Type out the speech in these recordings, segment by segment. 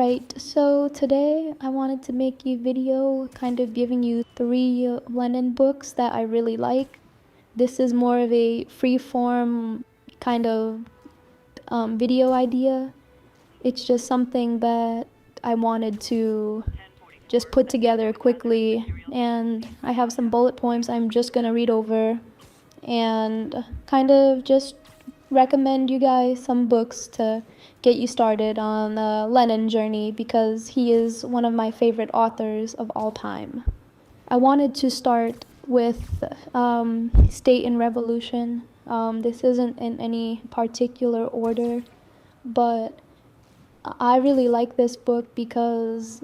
Alright, so today I wanted to make a video kind of giving you 3 Lenin books that I really like. This is more of a free-form kind of video idea. It's just something that I wanted to just put together quickly, and I have some bullet points I'm just gonna read over and kind of just recommend you guys some books to get you started on the Lenin journey, because he is one of my favorite authors of all time. I wanted to start with State and Revolution. This isn't in any particular order, but I really like this book because,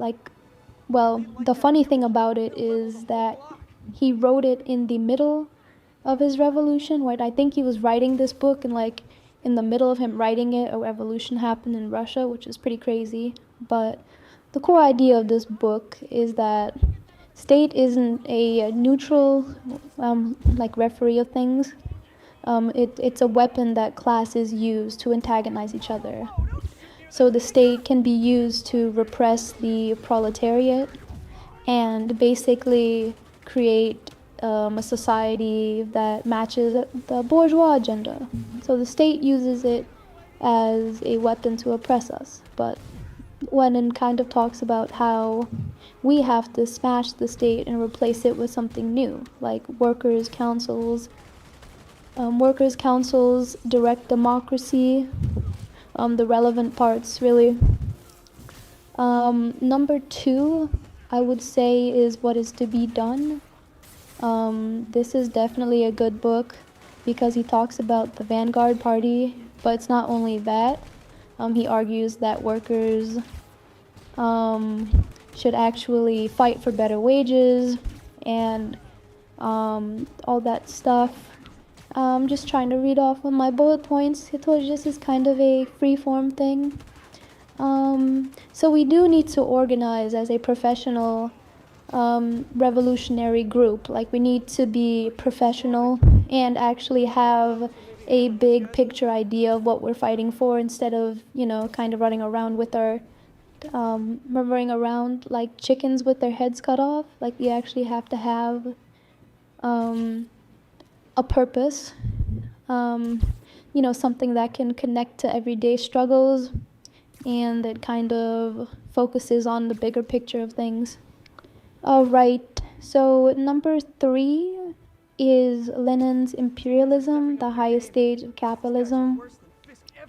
the funny thing about it is that he wrote it in the middle of his revolution, right? I think he was writing this book, and in the middle of him writing it, a revolution happened in Russia, which is pretty crazy. But the core idea of this book is that state isn't a neutral referee of things. It's a weapon that classes use to antagonize each other. So the state can be used to repress the proletariat and basically create a society that matches the bourgeois agenda. So the state uses it as a weapon to oppress us. But Lenin kind of talks about how we have to smash the state and replace it with something new, like workers' councils, direct democracy, the relevant parts, really. Number 2, I would say, is What Is to Be Done. This is definitely a good book because he talks about the vanguard party, but it's not only that. He argues that workers should actually fight for better wages and all that stuff. I'm just trying to read off of my bullet points. I told you this is kind of a free-form thing. So we do need to organize as a professional revolutionary group. We need to be professional and actually have a big picture idea of what we're fighting for, instead of, kind of running around like chickens with their heads cut off. You actually have to have a purpose, something that can connect to everyday struggles and that kind of focuses on the bigger picture of things. Alright, so number 3 is Lenin's Imperialism, the Highest Stage of Capitalism.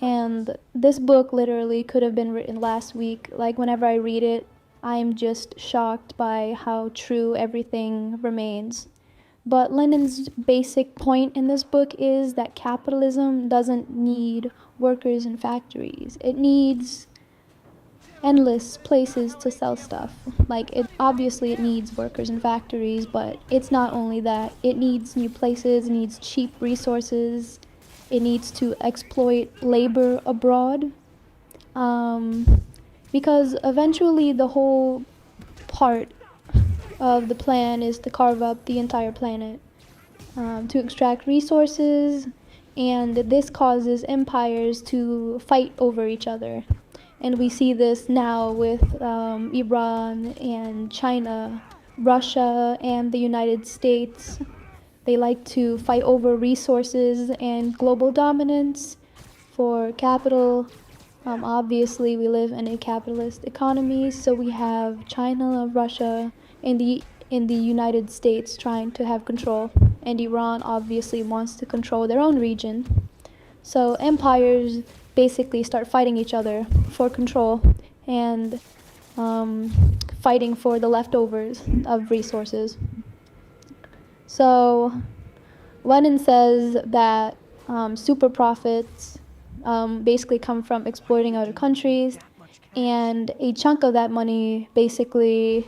And this book literally could have been written last week. Whenever I read it, I'm just shocked by how true everything remains. But Lenin's basic point in this book is that capitalism doesn't need workers in factories. It needs endless places to sell stuff. Obviously it needs workers in factories, but it's not only that. It needs new places, it needs cheap resources, it needs to exploit labor abroad. Because eventually the whole part of the plan is to carve up the entire planet, to extract resources, and this causes empires to fight over each other. And we see this now with Iran and China, Russia and the United States. They like to fight over resources and global dominance for capital. Obviously, we live in a capitalist economy, so we have China, Russia, and the United States trying to have control. And Iran obviously wants to control their own region. So empires basically start fighting each other for control and fighting for the leftovers of resources. So Lenin says that super profits basically come from exploiting other countries, and a chunk of that money basically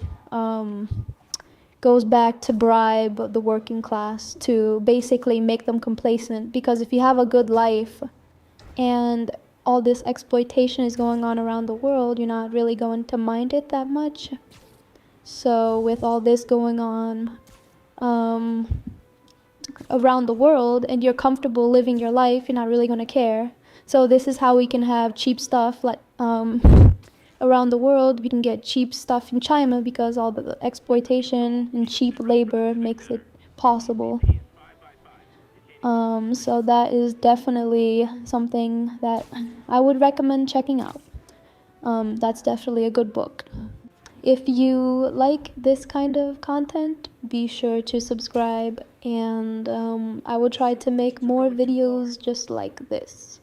goes back to bribe the working class, to basically make them complacent. Because if you have a good life and all this exploitation is going on around the world, you're not really going to mind it that much. So with all this going on around the world, and you're comfortable living your life, you're not really going to care. So this is how we can have cheap stuff around the world, we can get cheap stuff in China because all the exploitation and cheap labor makes it possible. So that is definitely something that I would recommend checking out. That's definitely a good book. If you like this kind of content, be sure to subscribe, and I will try to make more videos just like this.